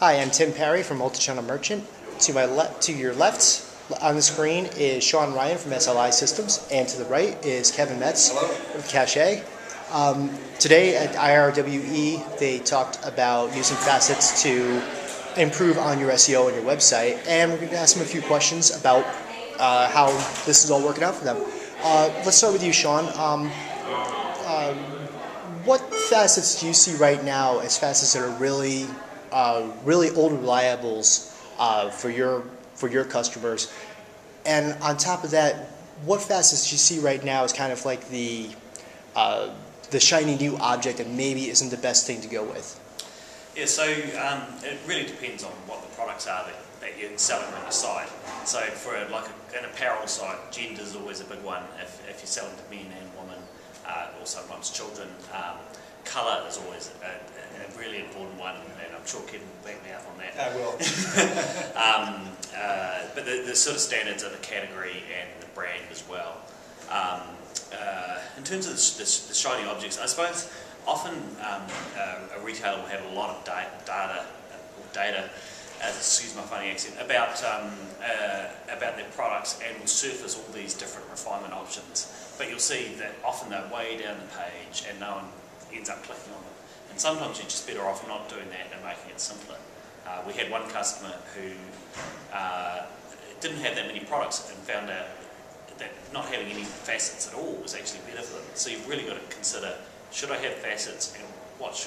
Hi, I'm Tim Perry from Multi-Channel Merchant. To your left on the screen is Sean Ryan from SLI Systems, and to the right is Kevin Metz with Cache. Today at IRWE, they talked about using Facets to improve on your SEO on your website, and we're going to ask them a few questions about how this is all working out for them. Let's start with you, Sean. What facets do you see right now as facets that are really old reliables for your customers? And on top of that, what facets do you see right now as kind of like the shiny new object that maybe isn't the best thing to go with? Yeah, so it really depends on what the products are that you're selling on your site. So for an apparel site, gender is always a big one. If you're selling to men and women, or sometimes children, colour is always a really important one, and I'm sure Kevin will back me up on that. I will. But the sort of standards of the category and the brand as well. In terms of the shiny objects, I suppose often a retailer will have a lot of data, excuse my funny accent, about their products, and will surface all these different refinement options. But you'll see that often they're way down the page and no one ends up clicking on them. And sometimes you're just better off not doing that and making it simpler. We had one customer who didn't have that many products and found out that not having any facets at all was actually better for them. So you've really got to consider, should I have facets, and what's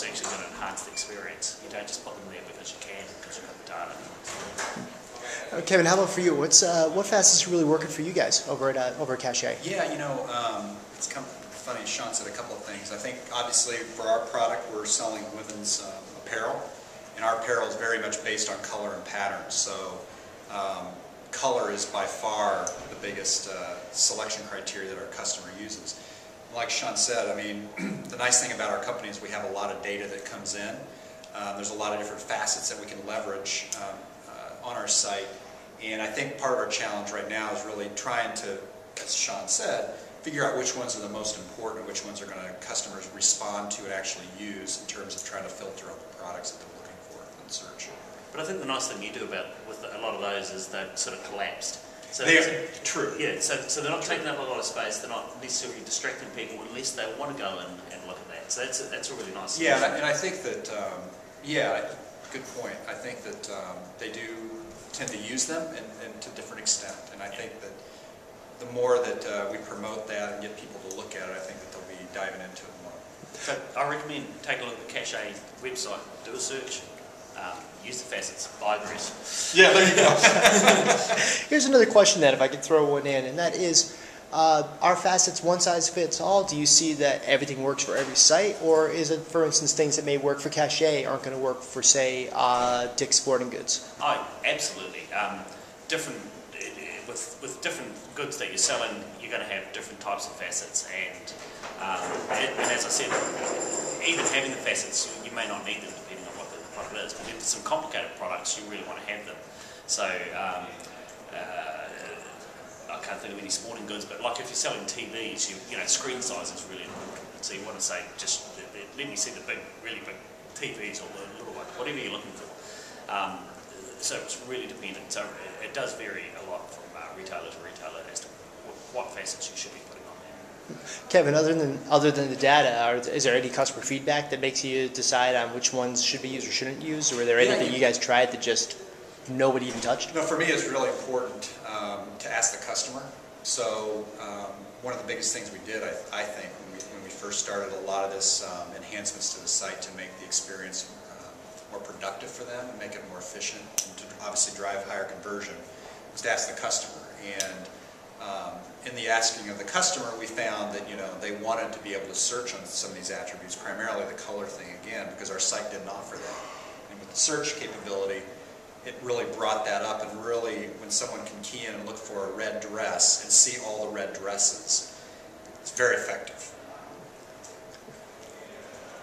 actually going to enhance the experience? You don't just put them there because you can, because you've got the data. Kevin, how about for you? What facets are really working for you guys over at Cache? Yeah, it's kind of funny. Sean said a couple of things. I think obviously for our product, we're selling women's apparel, and our apparel is very much based on color and patterns. So color is by far the biggest selection criteria that our customer uses. Like Sean said, I mean, the nice thing about our company is we have a lot of data that comes in. There's a lot of different facets that we can leverage on our site, and I think part of our challenge right now is really trying to, as Sean said, figure out which ones are the most important, which ones are going to customers respond to and actually use in terms of trying to filter out the products that they're looking for in search. But I think the nice thing you do with a lot of those is they're sort of collapsed. So they're true. Yeah, so they're not taking up a lot of space. They're not necessarily distracting people unless they want to go and look at that. So that's a really nice solution. Yeah, and I think that good point. I think that they do tend to use them and to a different extent, and I think that the more that we promote that and get people to look at it, I think that they'll be diving into it more. So I recommend take a look at the Cache website, do a search, use the facets, buy address. Yeah, there you go. Here's another question that if I could throw one in, and that is, are facets one size fits all? Do you see that everything works for every site, or is it, for instance, things that may work for Cache aren't going to work for, say, Dick's Sporting Goods? Oh, absolutely. With different goods that you're selling, you're going to have different types of facets, and as I said, even having the facets, you may not need them depending on what the product is. But if it's some complicated products, you really want to have them. So I can't think of any sporting goods, but like if you're selling TVs, screen size is really important. So you want to say, just let me see the really big TVs, or the little one, whatever you're looking for. So it's really dependent. So it does vary a lot from retailer to retailer as to what facets you should be putting on there. Kevin, other than the data, is there any customer feedback that makes you decide on which ones should be used or shouldn't use, or were there any that you guys tried that just nobody even touched? No, for me it's really important to ask the customer. So one of the biggest things we did, I think, when we first started a lot of this enhancements to the site to make the experience more productive for them and make it more efficient and to obviously drive higher conversion, was to ask the customer. And in the asking of the customer, we found that they wanted to be able to search on some of these attributes, primarily the color thing again, because our site didn't offer that. And with the search capability, it really brought that up, and really when someone can key in and look for a red dress and see all the red dresses, it's very effective.